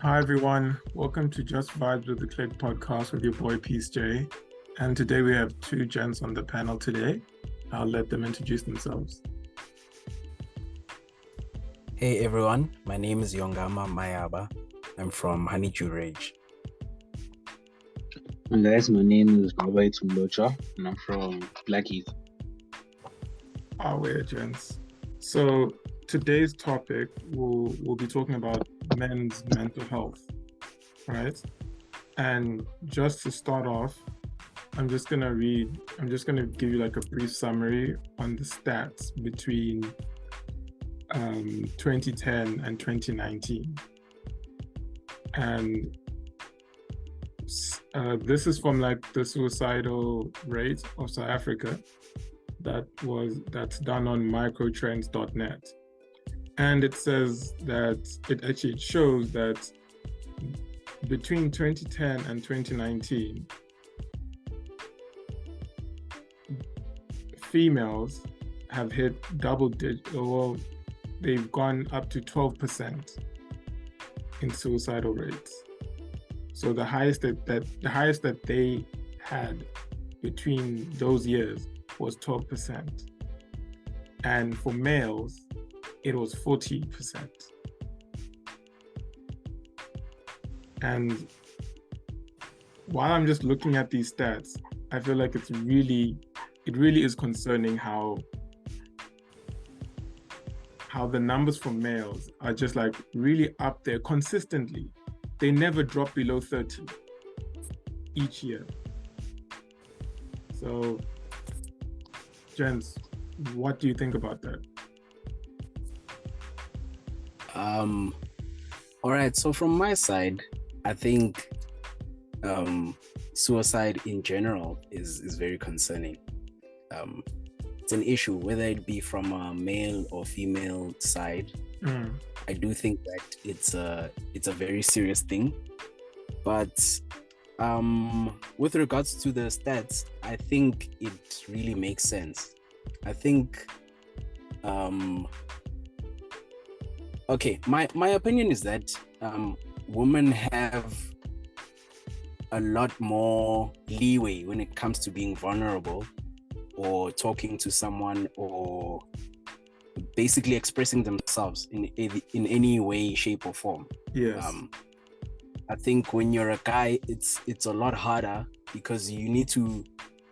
Hi everyone, welcome to Just Vibes with the Click podcast with your boy Peace J. And today we have two gents on the panel today. I'll let them introduce themselves. Hey everyone, my name is Nqaba. I'm from Honeydew Ridge. And guys, my name is Nqaba and I'm from Blackheath. We're gents. So today's topic we'll be talking about men's mental health, right? And just to start off, I'm just gonna give you like a brief summary on the stats between 2010 and 2019. And this is from like the suicidal rate of South Africa that's done on microtrends.net. And it says that it shows that between 2010 and 2019, females have hit double digit, well, they've gone up to 12% in suicidal rates. So the highest that they had between those years was 12%. And for males, it was 40%. And while I'm just looking at these stats, I feel like it really is concerning how the numbers for males are just like really up there consistently. They never drop below 30 each year. So, gents, what do you think about that? All right, so from my side, I think suicide in general is very concerning. It's an issue, whether it be from a male or female side. I do think that it's a very serious thing. But with regards to the stats, I think it really makes sense. I think okay, my opinion is that women have a lot more leeway when it comes to being vulnerable or talking to someone or basically expressing themselves in any way, shape or form. Yes. I think when you're a guy, it's a lot harder because you need to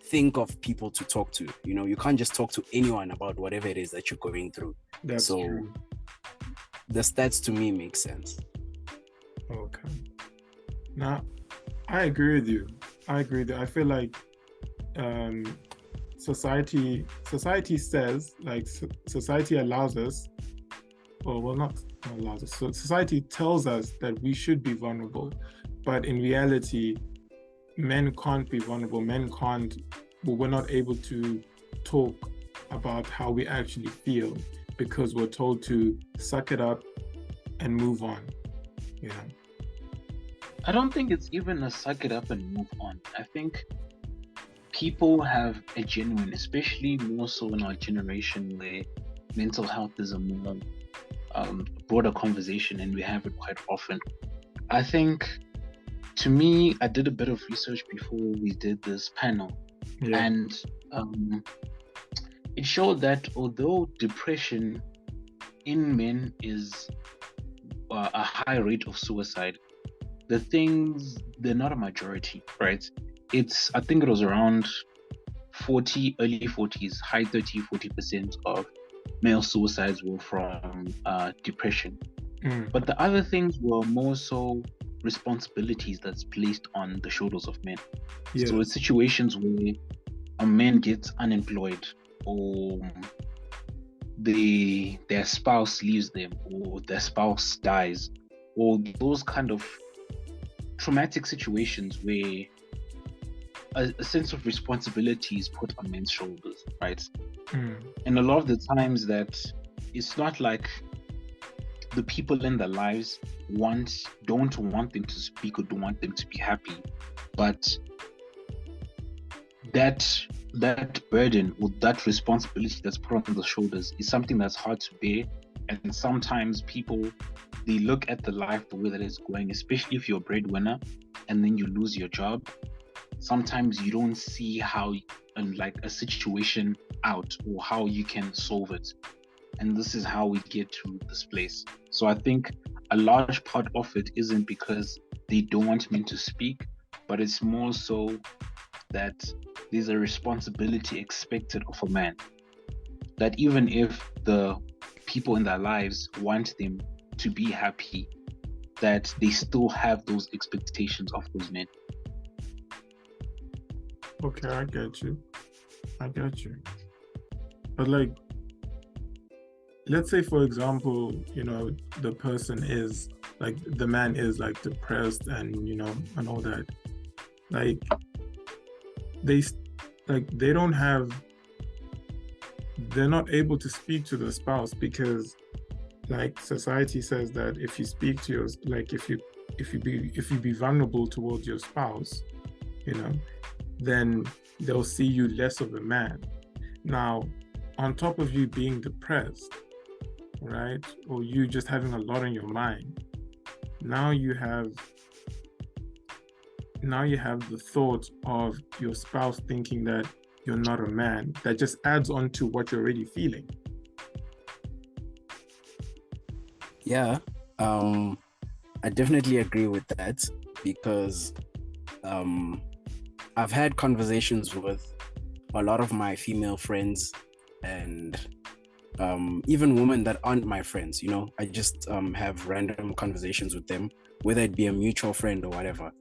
think of people to talk to. You know, you can't just talk to anyone about whatever it is that you're going through. That's true. The stats to me make sense. Okay. Now, I agree with you. I feel like society says, like, society allows us, or well, not allows us. So society tells us that we should be vulnerable, but in reality, men can't be vulnerable. We're not able to talk about how we actually feel because we're told to suck it up and move on. Yeah. I don't think it's even a suck it up and move on. I think people have a genuine, especially more so in our generation where mental health is a more broader conversation and we have it quite often. I think, to me, I did a bit of research before we did this panel, and it showed that although depression in men is a high rate of suicide, they're not a majority, right? I think it was around 40, early 40s, high 40% of male suicides were from depression. But the other things were more so responsibilities that's placed on the shoulders of men. Yeah. So it's situations where a man gets unemployed or their spouse leaves them or their spouse dies, or those kind of traumatic situations where a sense of responsibility is put on men's shoulders, right? And a lot of the times that it's not like the people in their lives don't want them to speak or don't want them to be happy, but that burden or that responsibility that's put on the shoulders is something that's hard to bear And sometimes people, they look at the life the way that it's going, especially if you're a breadwinner and then you lose your job. Sometimes you don't see how like a situation out or how you can solve it. And this is how we get to this place. So I think a large part of it isn't because they don't want men to speak, but it's more so that there's a responsibility expected of a man. That even if the people in their lives want them to be happy, that they still have those expectations of those men. Okay, I get you. But like, let's say for example, the person is like, the man is like depressed and and all that. Like they're not able to speak to the spouse because like society says that if you speak to your, like if you be vulnerable towards your spouse, then they'll see you less of a man. Now, on top of you being depressed, right, or you just having a lot on your mind, now you have the thought of your spouse thinking that you're not a man. That just adds on to what you're already feeling. Yeah, I definitely agree with that because I've had conversations with a lot of my female friends and even women that aren't my friends. I just have random conversations with them, whether it be a mutual friend or whatever.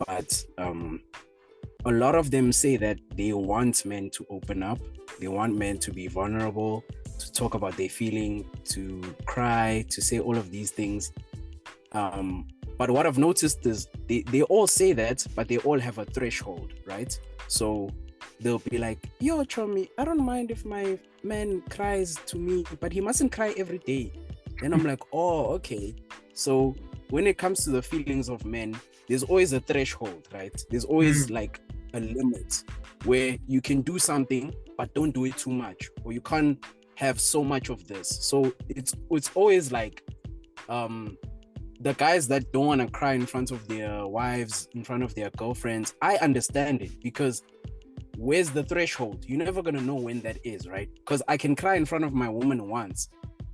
But a lot of them say that they want men to open up. They want men to be vulnerable, to talk about their feeling, to cry, to say all of these things. But what I've noticed is they all say that, but they all have a threshold, right? So they'll be like, yo, Chomi, I don't mind if my man cries to me, but he mustn't cry every day. Then I'm like, oh, okay. So when it comes to the feelings of men, there's always a threshold, right? There's always like a limit where you can do something, but don't do it too much, or you can't have so much of this. So it's always like the guys that don't want to cry in front of their wives, in front of their girlfriends. I understand it because where's the threshold? You're never gonna know when that is, right? Because I can cry in front of my woman once,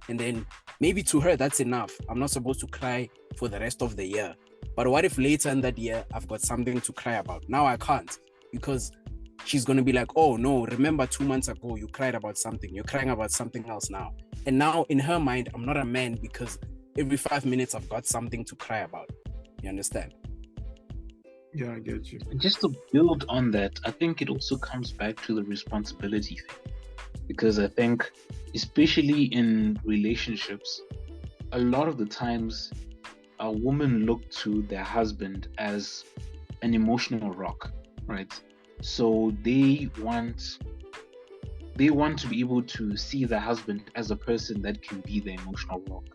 and then maybe to her that's enough. I'm not supposed to cry for the rest of the year. But what if later in that year I've got something to cry about? Now I can't, because she's gonna be like, oh no, remember 2 months ago you cried about something, you're crying about something else now. And now in her mind, I'm not a man because every 5 minutes I've got something to cry about. You understand? Yeah, I get you. And just to build on that, I think it also comes back to the responsibility thing. Because I think, especially in relationships, a lot of the times a woman look to their husband as an emotional rock, right? So they want to be able to see their husband as a person that can be the emotional rock.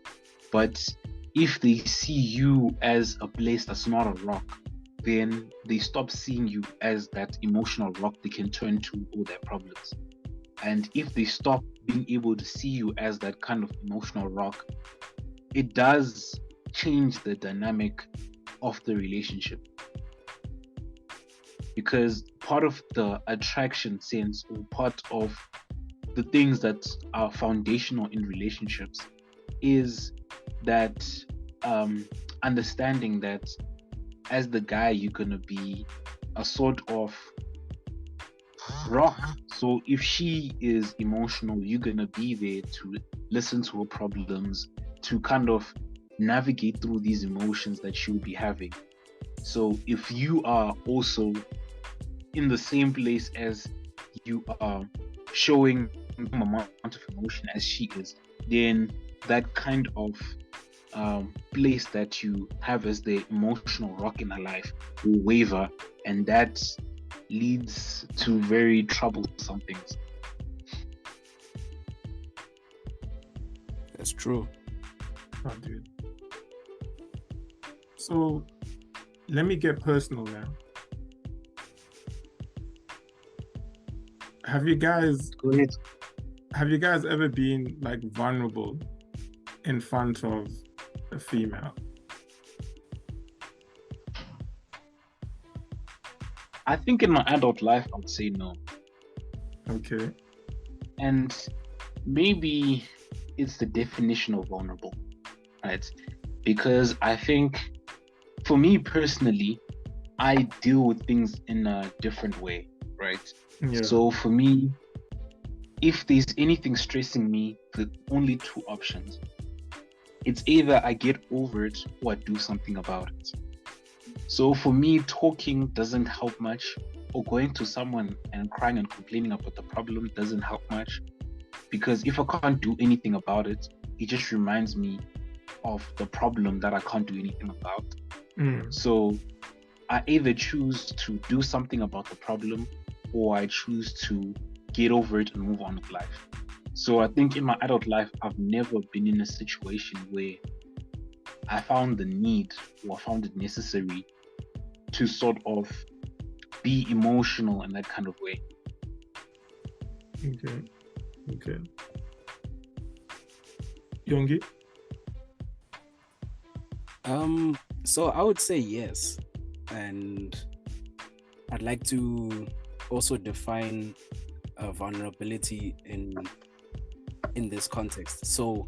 But if they see you as a place that's not a rock, then they stop seeing you as that emotional rock they can turn to all their problems. And if they stop being able to see you as that kind of emotional rock, it does change the dynamic of the relationship. Because part of the attraction sense, or part of the things that are foundational in relationships, is that understanding that as the guy, you're gonna be a sort of rock. So if she is emotional, you're gonna be there to listen to her problems, to kind of navigate through these emotions that she'll be having. So if you are also in the same place as you are, showing the amount of emotion as she is, then that kind of place that you have as the emotional rock in her life will waver, and that leads to very troublesome things. That's true. Oh, dude. So let me get personal now. Have you guys ever been like vulnerable in front of a female? I think in my adult life, I would say no. Okay. And maybe it's the definition of vulnerable, right? Because I think for me personally, I deal with things in a different way, right? Yeah. So for me, if there's anything stressing me, the only two options. It's either I get over it or I do something about it. So for me, talking doesn't help much, or going to someone and crying and complaining about the problem doesn't help much. Because if I can't do anything about it, it just reminds me of the problem that I can't do anything about. So I either choose to do something about the problem, or I choose to get over it and move on with life. So I think in my adult life, I've never been in a situation where I found the need or found it necessary to sort of be emotional in that kind of way. Okay. Yongi? So I would say yes. And I'd like to also define vulnerability in this context. So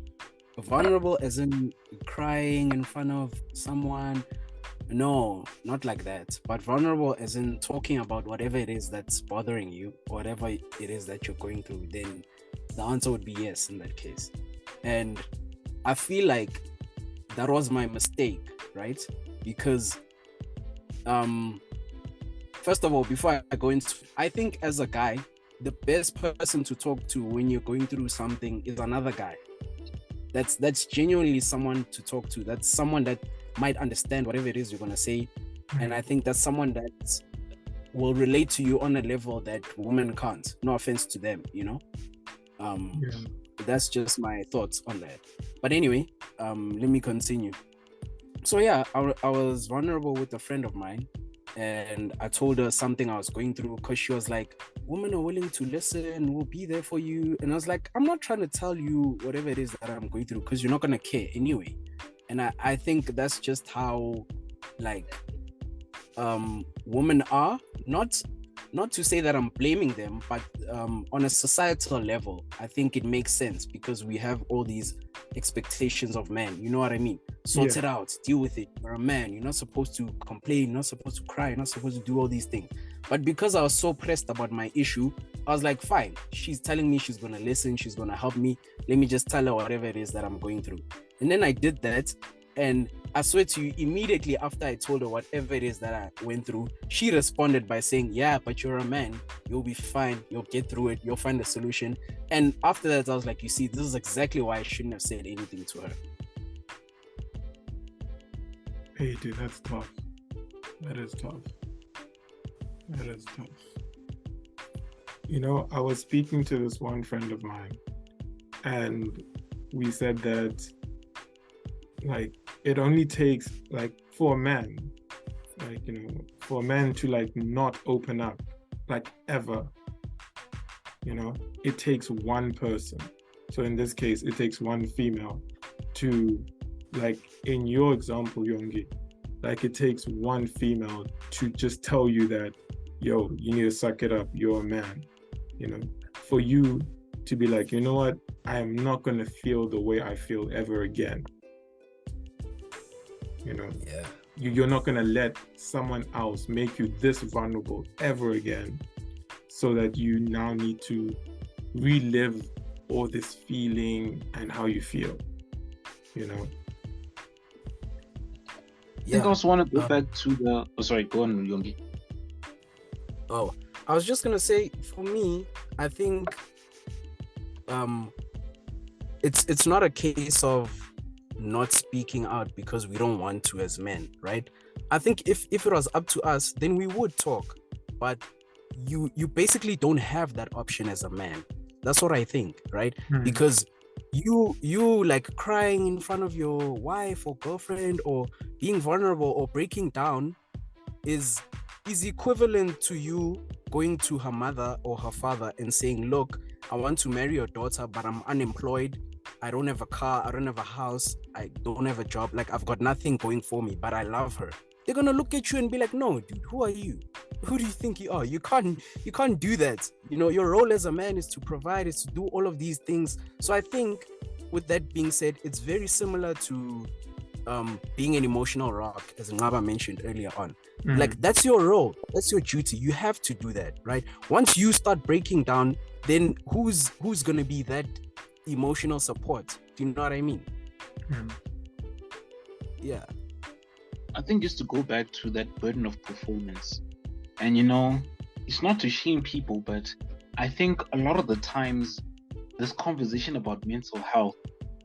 vulnerable as in crying in front of someone, no, not like that, but vulnerable as in talking about whatever it is that's bothering you, whatever it is that you're going through, then the answer would be yes in that case. And I feel like that was my mistake, right? Because first of all, before I go into, I think as a guy, the best person to talk to when you're going through something is another guy. That's genuinely someone to talk to. That's someone that might understand whatever it is you're gonna say. And I think that's someone that will relate to you on a level that women can't. No offense to them, you know. That's just my thoughts on that. But anyway, let me continue. So yeah, I was vulnerable with a friend of mine, and I told her something I was going through, because she was like, women are willing to listen, we'll be there for you. And I was like, I'm not trying to tell you whatever it is that I'm going through, because you're not gonna care anyway. And I think that's just how like women are. Not to say that I'm blaming them, but on a societal level, I think it makes sense, because we have all these expectations of men. You know what I mean? Sort it out, deal with it. You're a man. You're not supposed to complain. You're not supposed to cry. You're not supposed to do all these things. But because I was so pressed about my issue, I was like, fine. She's telling me she's going to listen. She's going to help me. Let me just tell her whatever it is that I'm going through. And then I did that. And I swear to you, immediately after I told her whatever it is that I went through, she responded by saying, yeah, but you're a man. You'll be fine. You'll get through it. You'll find a solution. And after that, I was like, you see, this is exactly why I shouldn't have said anything to her. Hey, dude, that's tough. That is tough. You know, I was speaking to this one friend of mine, and we said that, like, it only takes, like, for a man, like, you know, for a man to, like, not open up, like, ever, you know, it takes one person. So in this case, it takes one female to, like, in your example, Yongi, like, it takes one female to just tell you that, yo, you need to suck it up, you're a man, you know, for you to be like, you know what, I am not going to feel the way I feel ever again. You know, you're not going to let someone else make you this vulnerable ever again, so that you now need to relive all this feeling and how you feel, you know. I think I also want to go back to the... Oh, sorry, go on, Yongi. Oh, I was just going to say, for me, I think it's not a case of not speaking out because we don't want to as men, right? I think if it was up to us, then we would talk. But you basically don't have that option as a man. That's what I think, right? Because you like crying in front of your wife or girlfriend, or being vulnerable or breaking down is equivalent to you going to her mother or her father and saying, look, I want to marry your daughter, but I'm unemployed. I don't have a car. I don't have a house. I don't have a job. Like, I've got nothing going for me, but I love her. They're going to look at you and be like, no, dude, who are you? Who do you think you are? You can't do that. You know, your role as a man is to provide, is to do all of these things. So I think with that being said, it's very similar to being an emotional rock, as Nqaba mentioned earlier on. Like, that's your role, that's your duty. You have to do that, right? Once you start breaking down, then who's gonna be that emotional support? Do you know what I mean? Yeah. I think just to go back to that burden of performance, and you know, it's not to shame people, but I think a lot of the times this conversation about mental health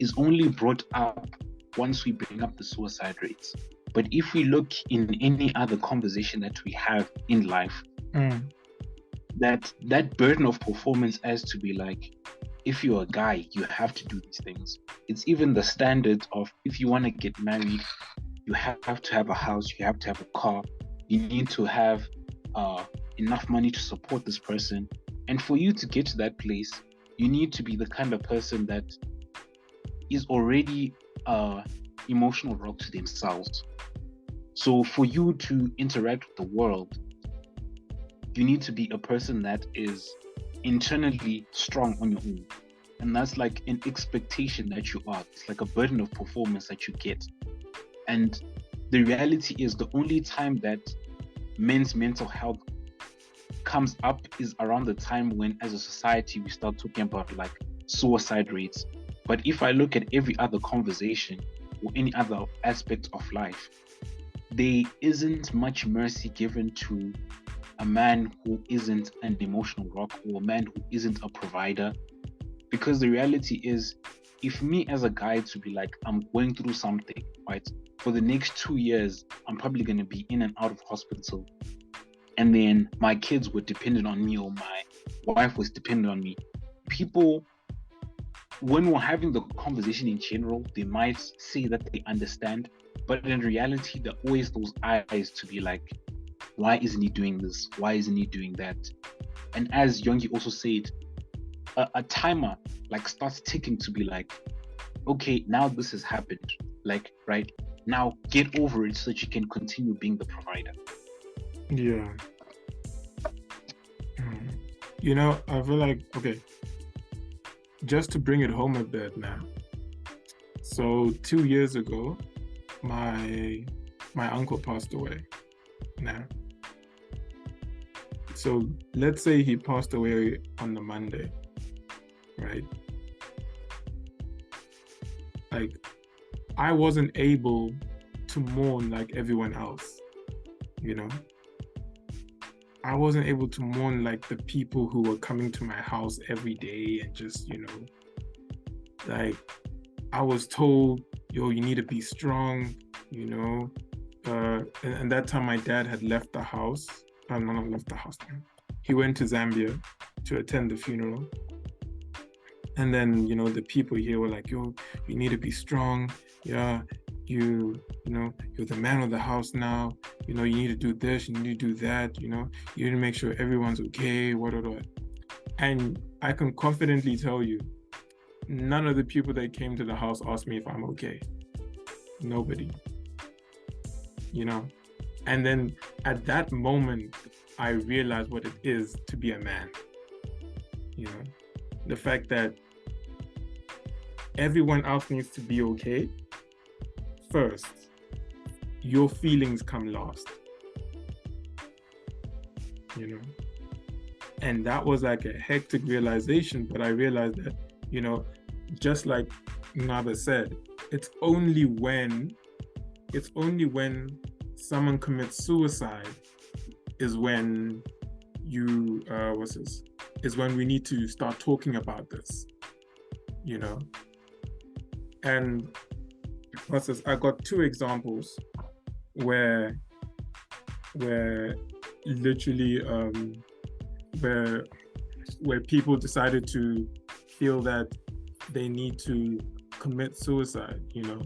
is only brought up once we bring up the suicide rates. But if we look in any other conversation that we have in life, that burden of performance has to be like, if you're a guy, you have to do these things. It's even the standard of, if you want to get married, you have to have a house, you have to have a car, you need to have enough money to support this person. And for you to get to that place, you need to be the kind of person that is already emotional rock to themselves. So for you to interact with the world, you need to be a person that is internally strong on your own. And that's like an expectation that you are. It's like a burden of performance that you get. And the reality is, the only time that men's mental health comes up is around the time when, as a society, we start talking about like suicide rates. But if I look at every other conversation or any other aspect of life, there isn't much mercy given to a man who isn't an emotional rock, or a man who isn't a provider. Because the reality is, if me as a guy to be like, I'm going through something, right? For the next 2 years, I'm probably going to be in and out of hospital. And then my kids were dependent on me, or my wife was dependent on me. People, when we're having the conversation in general, they might say that they understand. But in reality, there are always those eyes to be like, why isn't he doing this? Why isn't he doing that? And as Yongi also said, a timer like starts ticking to be like, okay, now this has happened. Like, right now, get over it so that you can continue being the provider. Yeah. You know, I feel like, okay, just to bring it home a bit now. So 2 years ago, my uncle passed away. Now, so let's say he passed away on the Monday, right? Like, I wasn't able to mourn like everyone else, you know? I wasn't able to mourn like the people who were coming to my house every day and just, you know, like, I was told, yo, you need to be strong, you know? And that time my dad had left the house. Not left the house. He went to Zambia to attend the funeral. And then, you know, the people here were like, yo, you need to be strong. Yeah, you know, you're the man of the house now. You know, you need to do this, you need to do that, you know, you need to make sure everyone's okay, what. And I can confidently tell you, none of the people that came to the house asked me if I'm okay. Nobody. You know? And then at that moment, I realized what it is to be a man. You know? The fact that everyone else needs to be okay first. Your feelings come last. You know? And that was like a hectic realization, but I realized that, you know, just like Nqaba said, it's only when someone commits suicide is when you is when we need to start talking about this, you know. And I got 2 examples where literally where people decided to feel that they need to commit suicide, you know.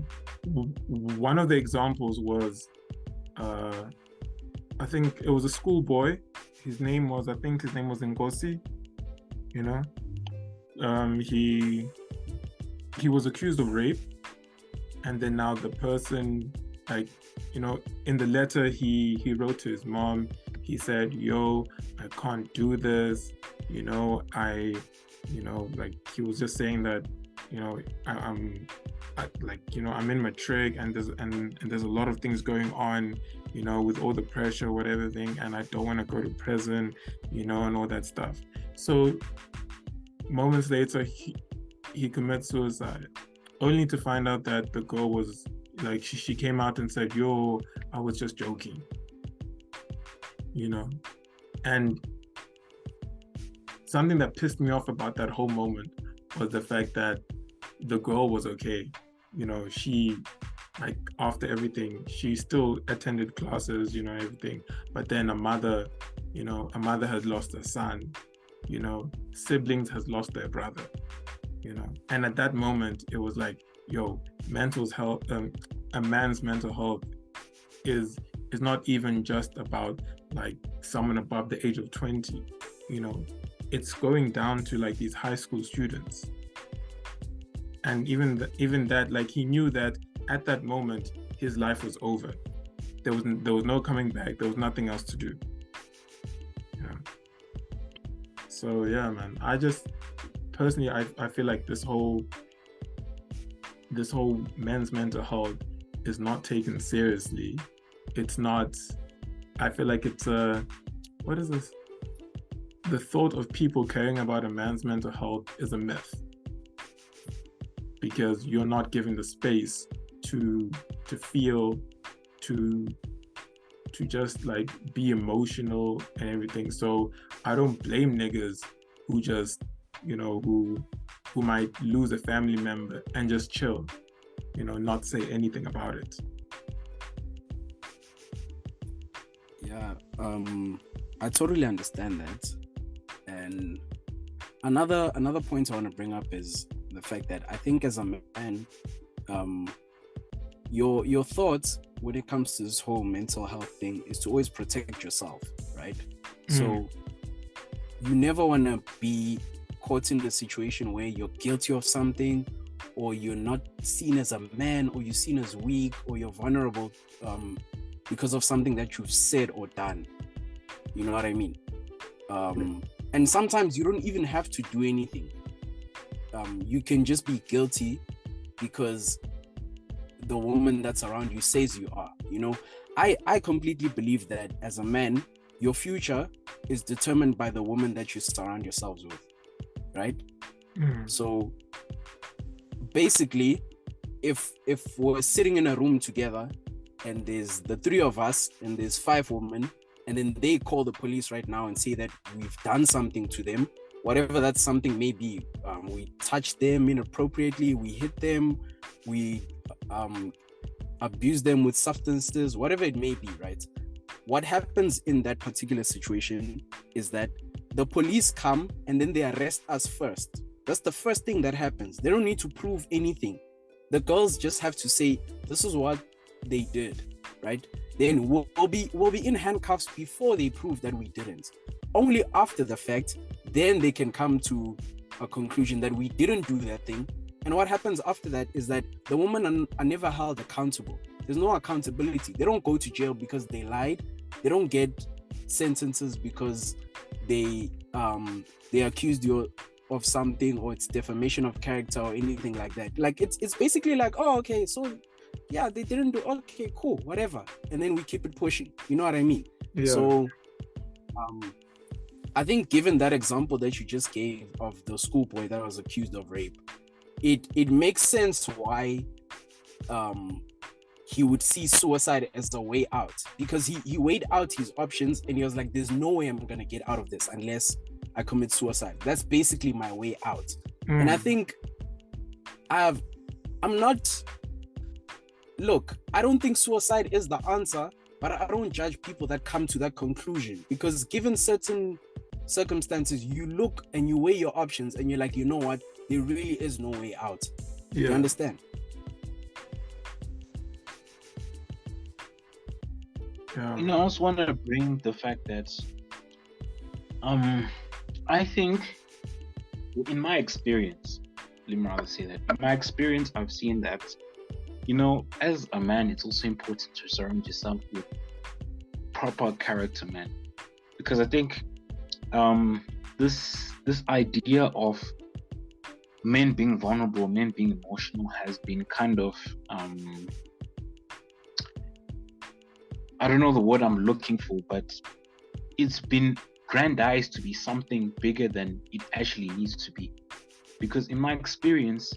One of the examples was I think it was a schoolboy. His name was Nkosi, you know. he was accused of rape, and then now the person, like, in the letter he wrote to his mom, he said, "Yo, I can't do this. Like he was just saying that, I'm in matric, and there's a lot of things going on, with all the pressure, whatever thing, and I don't want to go to prison, and all that stuff." So moments later, he commits suicide, only to find out that the girl was like, she came out and said, "Yo, I was just joking," and something that pissed me off about that whole moment was the fact that the girl was okay. She, like, after everything, she still attended classes, everything. But then a mother has lost a son, siblings has lost their brother, and at that moment it was like, yo, mental health, a man's mental health is not even just about like someone above the age of 20. It's going down to like these high school students. And even that, like, he knew that at that moment his life was over. There was no coming back. There was nothing else to do. So yeah, man, I just personally, I feel like this whole men's mental health is not taken seriously. It's not. I feel like it's what is this? The thought of people caring about a man's mental health is a myth, because you're not given the space to feel, to just like be emotional and everything. So I don't blame niggas who just, who might lose a family member and just chill, not say anything about it. Yeah, I totally understand that. And another point I want to bring up is the fact that I think as a man, your thoughts when it comes to this whole mental health thing is to always protect yourself, right? So you never want to be caught in the situation where you're guilty of something, or you're not seen as a man, or you're seen as weak, or you're vulnerable because of something that you've said or done. You know what I mean? And sometimes you don't even have to do anything. You can just be guilty because the woman that's around you says you are. I completely believe that as a man, your future is determined by the woman that you surround yourselves with, right? So basically, if we're sitting in a room together and there's the three of us and there's 5 women, and then they call the police right now and say that we've done something to them, whatever that something may be, we touched them inappropriately, we hit them, we abuse them with substances, whatever it may be, right? What happens in that particular situation is that the police come and then they arrest us first. That's the first thing that happens. They don't need to prove anything. The girls just have to say, this is what they did, right? Then we'll be in handcuffs before they prove that we didn't. Only after the fact, then they can come to a conclusion that we didn't do that thing. And what happens after that is that the women are never held accountable. There's no accountability. They don't go to jail because they lied. They don't get sentences because they accused you of something, or it's defamation of character or anything like that. Like it's basically like, oh, okay, so yeah, they didn't do, okay, cool, whatever, and then we keep it pushing. You know what I mean? Yeah. So I think given that example that you just gave of the schoolboy that was accused of rape, it makes sense why he would see suicide as the way out, because he weighed out his options and he was like, there's no way I'm gonna get out of this unless I commit suicide. That's basically my way out. And I think I don't think suicide is the answer, but I don't judge people that come to that conclusion, because given certain circumstances, you look and you weigh your options and you're like, you know what, there really is no way out. Yeah. You understand? Yeah. I also want to bring the fact that I think in my experience, let me rather say that. In my experience, I've seen that, you know, as a man, it's also important to surround yourself with proper character men, because I think this idea of men being vulnerable, men being emotional, has been kind of I don't know the word I'm looking for, but it's been grandized to be something bigger than it actually needs to be. Because in my experience,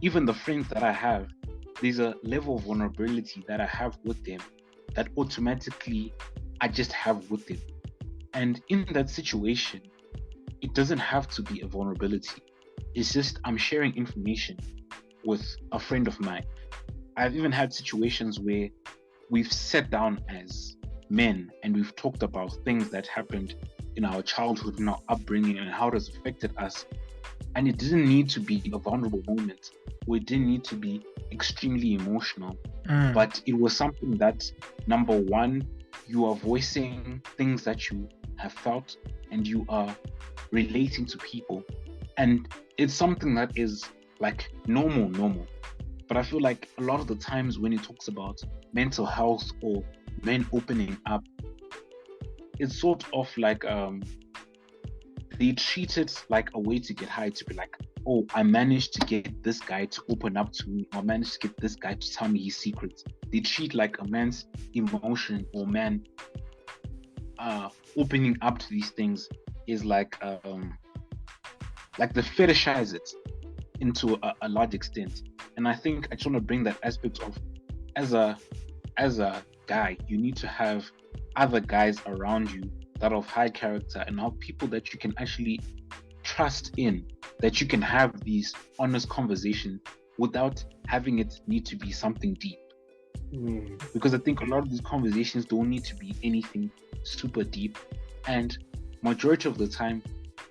even the friends that I have, there's a level of vulnerability that I have with them that automatically I just have with them. And in that situation, it doesn't have to be a vulnerability. It's just I'm sharing information with a friend of mine. I've even had situations where we've sat down as men and we've talked about things that happened in our childhood and our upbringing and how it has affected us. And it didn't need to be a vulnerable moment, or it didn't need to be extremely emotional. But it was something that, number one, you are voicing things that you have felt and you are relating to people. And it's something that is like normal. But I feel like a lot of the times when it talks about mental health or men opening up, it's sort of like they treat it like a way to get high, to be like, oh, I managed to get this guy to open up to me, or I managed to get this guy to tell me his secrets. They treat like a man's emotion or man opening up to these things is like they fetishize it into a large extent. And I think I just want to bring that aspect of, as a guy, you need to have other guys around you that are of high character and are people that you can actually trust in, that you can have these honest conversations without having it need to be something deep. Because I think a lot of these conversations don't need to be anything super deep, and majority of the time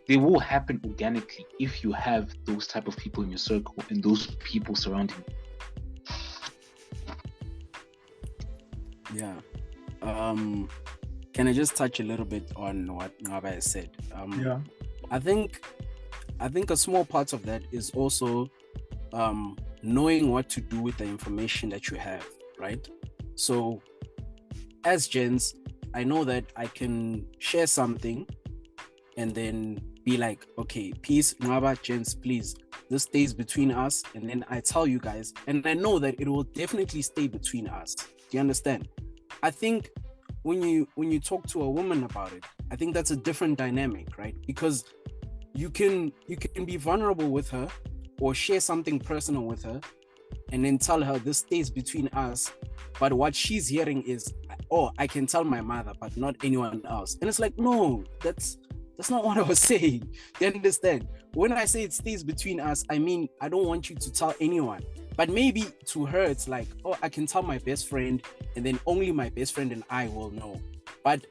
they will happen organically if you have those type of people in your circle and those people surrounding you. Yeah. Can I just touch a little bit on what Nqaba has said? Yeah. I think a small part of that is also knowing what to do with the information that you have, right? So as gents, I know that I can share something and then be like, okay, peace, Nqaba, gents, please, this stays between us. And then I tell you guys, and I know that it will definitely stay between us. Do you understand? I think when you talk to a woman about it, I think that's a different dynamic, right? Because you can be vulnerable with her or share something personal with her and then tell her this stays between us, but what she's hearing is, oh, I can tell my mother but not anyone else. And it's like, no, that's not what I was saying. You understand? When I say it stays between us, I mean I don't want you to tell anyone. But maybe to her it's like, oh, I can tell my best friend and then only my best friend and I will know. But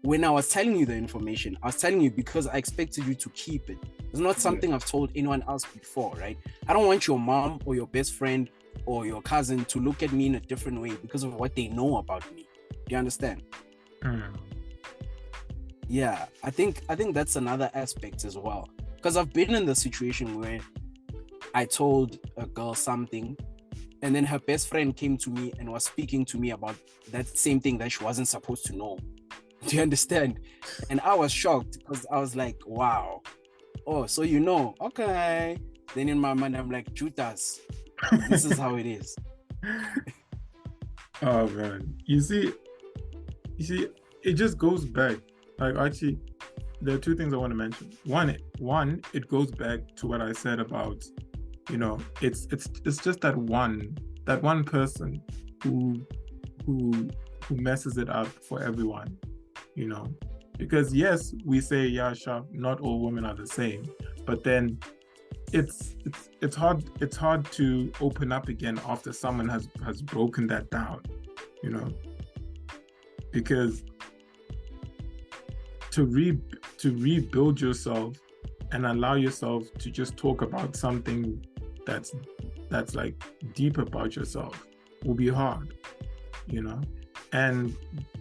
when I was telling you the information, I was telling you because I expected you to keep it. It's not something I've told anyone else before, right? I don't want your mom or your best friend or your cousin to look at me in a different way because of what they know about me. Do you understand? Yeah, I think that's another aspect as well. Because I've been in the situation where I told a girl something and then her best friend came to me and was speaking to me about that same thing that she wasn't supposed to know. Do you understand? And I was shocked because I was like, wow. Oh, so you know, okay. Then in my mind, I'm like, Judas, this is how it is. Oh man. You see, it just goes back. Like actually, there are two things I want to mention. One, it goes back to what I said about, you know, it's just that one person who messes it up for everyone, you know. Because yes, we say, yeah, sure, not all women are the same, but then it's hard to open up again after someone has broken that down, you know. Because to rebuild yourself and allow yourself to just talk about something that's like deep about yourself will be hard, you know. And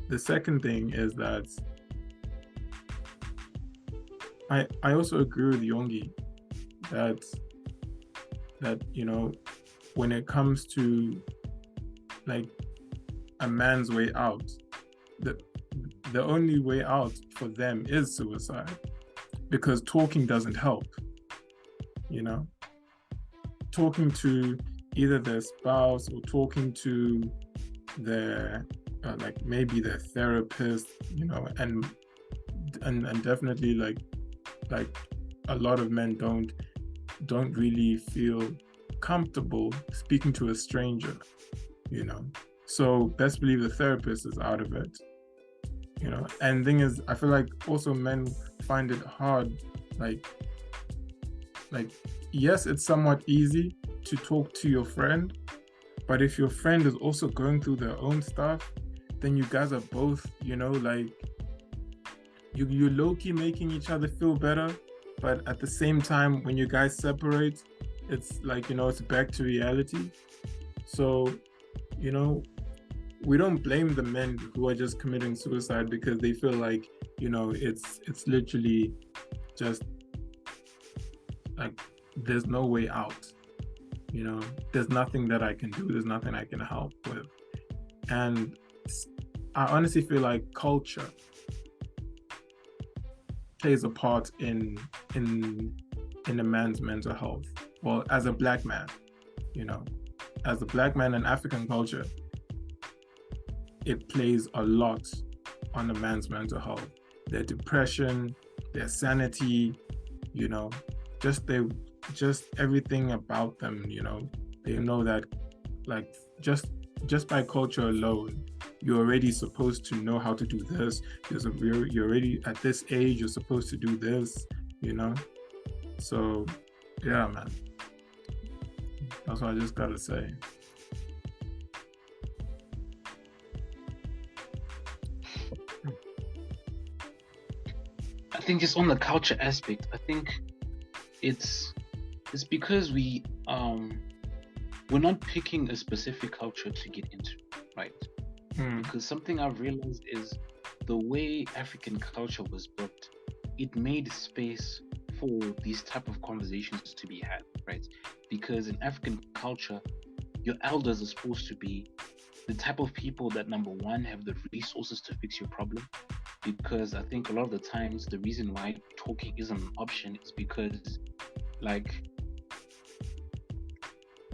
the second thing is that I also agree with Yongi that when it comes to like a man's way out, the only way out for them is suicide, because talking doesn't help. Talking to either their spouse or talking to their like maybe their therapist, and definitely like a lot of men don't really feel comfortable speaking to a stranger, so best believe the therapist is out of it. And the thing is, I feel like also men find it hard, like yes, it's somewhat easy to talk to your friend, but if your friend is also going through their own stuff, then you guys are both, like you're low-key making each other feel better, but at the same time, when you guys separate, it's like, it's back to reality. So, we don't blame the men who are just committing suicide because they feel like, it's literally just like there's no way out. There's nothing that I can do. There's nothing I can help with. And I honestly feel like culture plays a part in a man's mental health. Well, as a black man, as a black man in African culture, it plays a lot on a man's mental health. Their depression, their sanity, just everything about them, they know that like just by culture alone, you're already supposed to know how to do this. You're already at this age, you're supposed to do this, So yeah, man. That's what I just gotta say. I think just on the culture aspect, I think it's because we're not picking a specific culture to get into, right? Because something I've realized is the way African culture was built, it made space for these type of conversations to be had, right? Because in African culture, your elders are supposed to be the type of people that, number one, have the resources to fix your problem. Because I think a lot of the times the reason why talking isn't an option is because, like,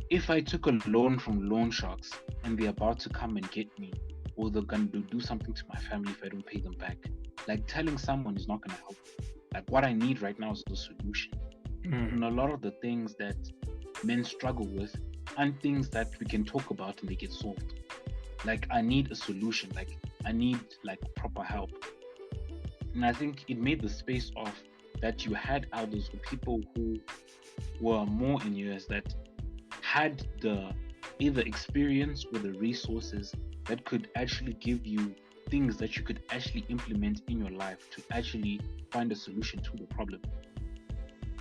if I took a loan from loan sharks and they're about to come and get me, or they're going to do something to my family if I don't pay them back, like, telling someone is not going to help. Like, what I need right now is the solution. And a lot of the things that men struggle with aren't things that we can talk about and they get solved. Like, I need a solution. Like, I need like proper help. And I think it made the space of that you had elders or people who were more in years that had the either experience or the resources that could actually give you things that you could actually implement in your life to actually find a solution to the problem.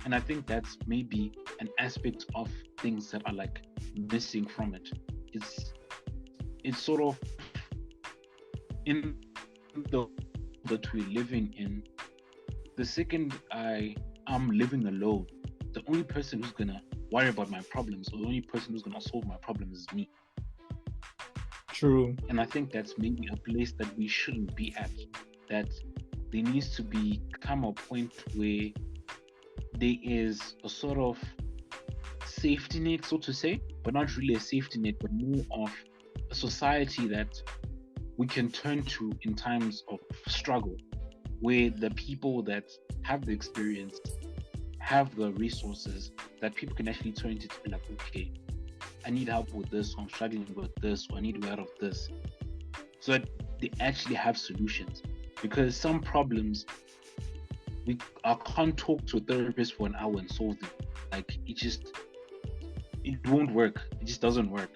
And I think that's maybe an aspect of things that are like missing from it. It's sort of in the world that we're living in, the second I'm living alone, the only person who's gonna worry about my problems or the only person who's gonna solve my problems is me. True. And I think that's maybe a place that we shouldn't be at. That there needs to become a point where there is a sort of safety net, so to say, but not really a safety net, but more of a society that we can turn to in times of struggle, where the people that have the experience, have the resources, that people can actually turn to be like, okay, I need help with this, or I'm struggling with this, or I need to get out of this. So that they actually have solutions. Because some problems, I can't talk to a therapist for an hour and solve them. Like, it won't work. It just doesn't work.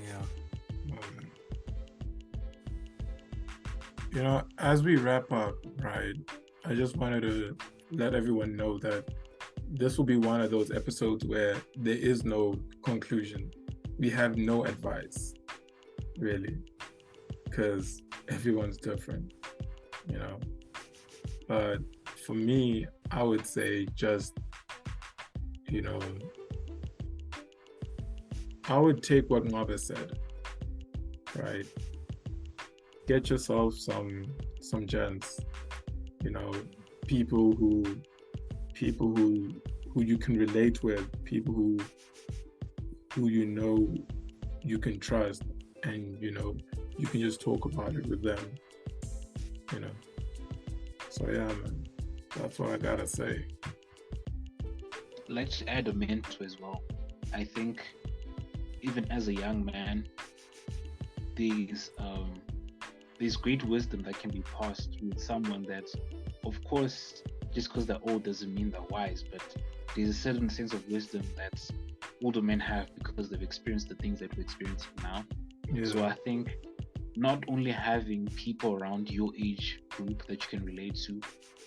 Yeah. As we wrap up, right, I just wanted to let everyone know that this will be one of those episodes where there is no conclusion. We have no advice, really, because everyone's different, But for me, I would say just, I would take what Nqaba said, right? Get yourself some gents, people who you can relate with, people who you can trust, and you can just talk about it with them. So yeah, man, that's what I gotta say. Let's add a mentor as well. I think even as a young man, there's great wisdom that can be passed with someone that, of course, just because they're old doesn't mean they're wise, but there's a certain sense of wisdom that older men have because they've experienced the things that we're experiencing now. Yeah. So I think not only having people around your age group that you can relate to,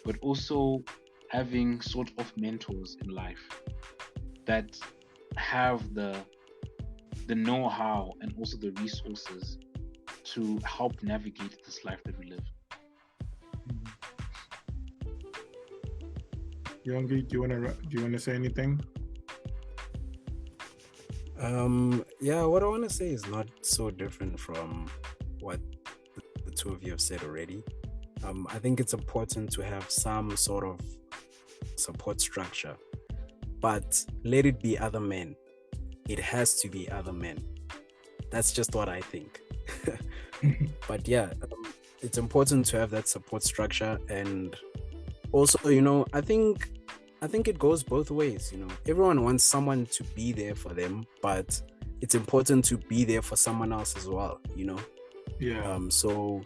but also having sort of mentors in life that have the know-how and also the resources to help navigate this life that we live. Yongi, do you wanna say anything? Yeah, what I want to say is not so different from what the two of you have said already. I think it's important to have some sort of support structure, but let it be other men. It has to be other men. That's just what I think. But yeah, it's important to have that support structure, and also, I think it goes both ways. Everyone wants someone to be there for them, but it's important to be there for someone else as well. Yeah. So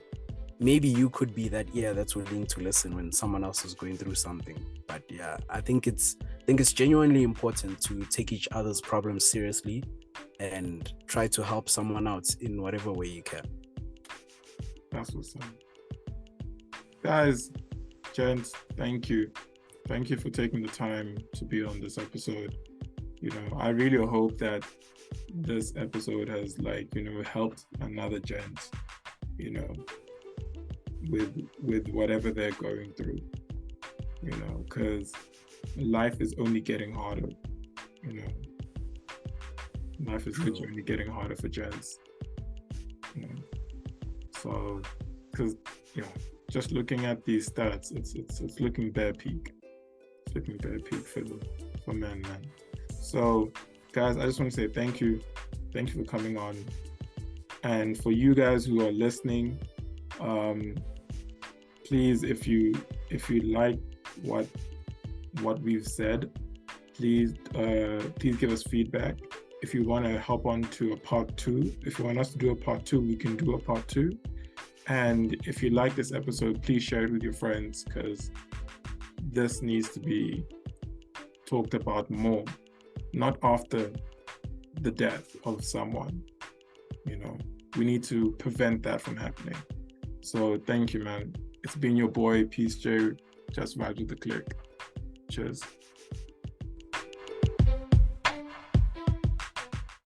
maybe you could be that ear that's willing to listen when someone else is going through something. But yeah, I think it's genuinely important to take each other's problems seriously and try to help someone out in whatever way you can. That's what's up. Guys, gents, thank you for taking the time to be on this episode. I really hope that this episode has helped another gent, with whatever they're going through, because life is only getting harder. Life is literally only getting harder for gents. So, because just looking at these stats, it's looking bare peak. It's looking bare peak for men, man. So, guys, I just want to say thank you for coming on, and for you guys who are listening, please, if you like what we've said, please give us feedback. If you want to hop on to a part 2, if you want us to do a part 2, we can do a part 2. And if you like this episode, please share it with your friends, because this needs to be talked about more, not after the death of someone. We need to prevent that from happening. So thank you, man. It's been your boy, Peace J, Just Vibes with the Click. Cheers.